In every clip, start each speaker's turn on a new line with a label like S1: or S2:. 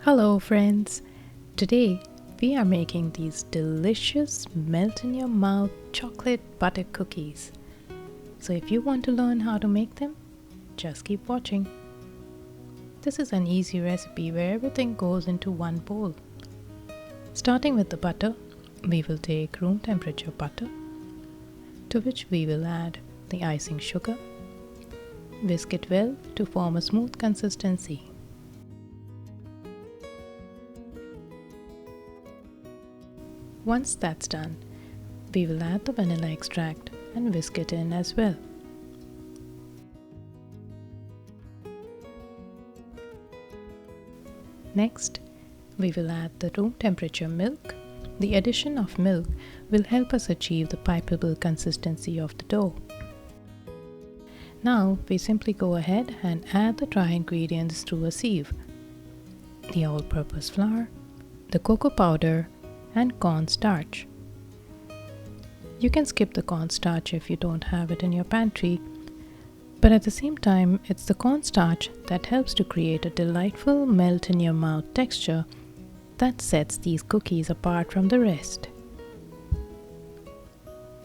S1: Hello friends! Today we are making these delicious melt in your mouth chocolate butter cookies. So if you want to learn how to make them, just keep watching. This is an easy recipe where everything goes into one bowl. Starting with the butter, we will take room temperature butter, to which we will add the icing sugar. Whisk it well to form a smooth consistency. Once that's done, we will add the vanilla extract and whisk it in as well. Next, we will add the room temperature milk. The addition of milk will help us achieve the pipable consistency of the dough. Now, we simply go ahead and add the dry ingredients through a sieve. The all-purpose flour, the cocoa powder, and cornstarch. You can skip the cornstarch if you don't have it in your pantry, but at the same time, it's the cornstarch that helps to create a delightful melt in your mouth texture that sets these cookies apart from the rest.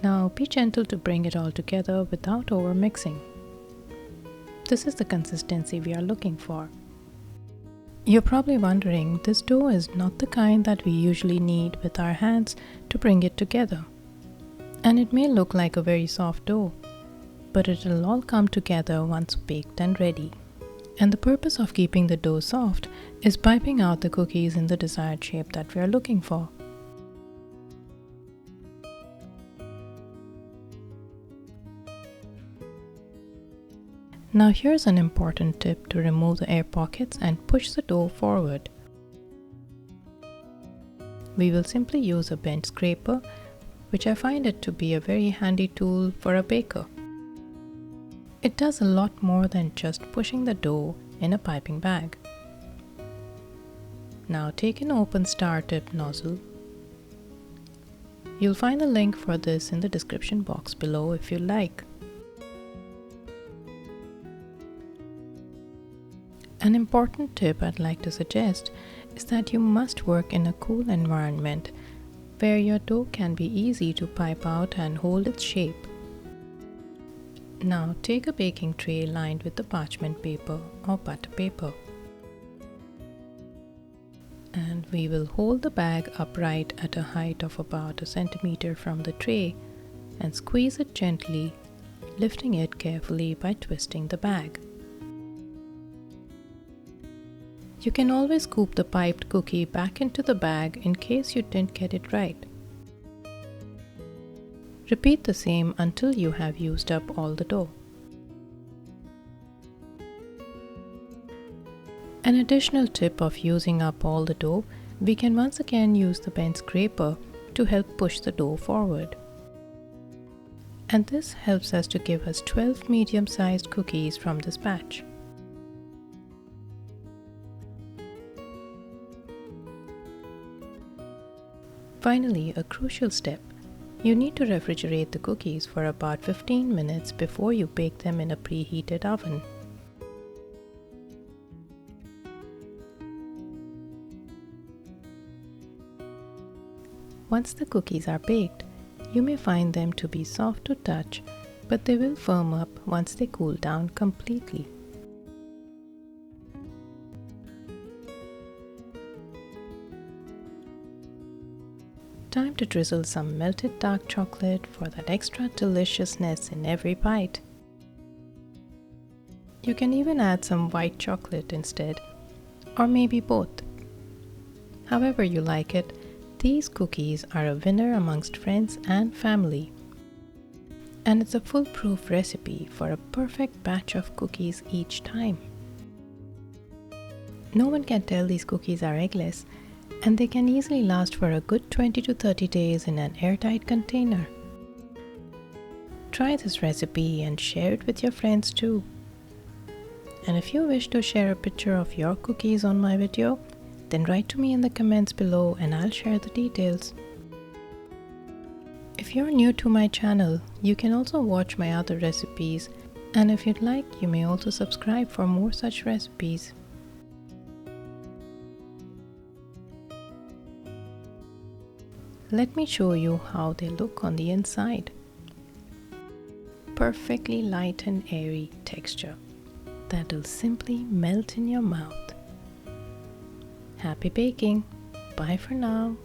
S1: Now be gentle to bring it all together without over mixing. This is the consistency we are looking for. You're probably wondering, this dough is not the kind that we usually knead with our hands to bring it together. And it may look like a very soft dough, but it'll all come together once baked and ready. And the purpose of keeping the dough soft is piping out the cookies in the desired shape that we are looking for. Now here's an important tip to remove the air pockets and push the dough forward. We will simply use a bench scraper, which I find it to be a very handy tool for a baker. It does a lot more than just pushing the dough in a piping bag. Now take an open star tip nozzle. You'll find the link for this in the description box below if you like. An important tip I'd like to suggest is that you must work in a cool environment where your dough can be easy to pipe out and hold its shape. Now take a baking tray lined with the parchment paper or butter paper. And we will hold the bag upright at a height of about 1 centimeter from the tray and squeeze it gently, lifting it carefully by twisting the bag. You can always scoop the piped cookie back into the bag in case you didn't get it right. Repeat the same until you have used up all the dough. An additional tip of using up all the dough, we can once again use the bench scraper to help push the dough forward. And this helps us to give us 12 medium-sized cookies from this batch. Finally, a crucial step. You need to refrigerate the cookies for about 15 minutes before you bake them in a preheated oven. Once the cookies are baked, you may find them to be soft to touch, but they will firm up once they cool down completely. Time to drizzle some melted dark chocolate for that extra deliciousness in every bite. You can even add some white chocolate instead, or maybe both. However you like it, these cookies are a winner amongst friends and family. And it's a foolproof recipe for a perfect batch of cookies each time. No one can tell these cookies are eggless, and they can easily last for a good 20 to 30 days in an airtight container. Try this recipe and share it with your friends too. And if you wish to share a picture of your cookies on my video, then write to me in the comments below and I'll share the details. If you're new to my channel, you can also watch my other recipes, and if you'd like, you may also subscribe for more such recipes. Let me show you how they look on the inside. Perfectly light and airy texture that will simply melt in your mouth. Happy baking! Bye for now.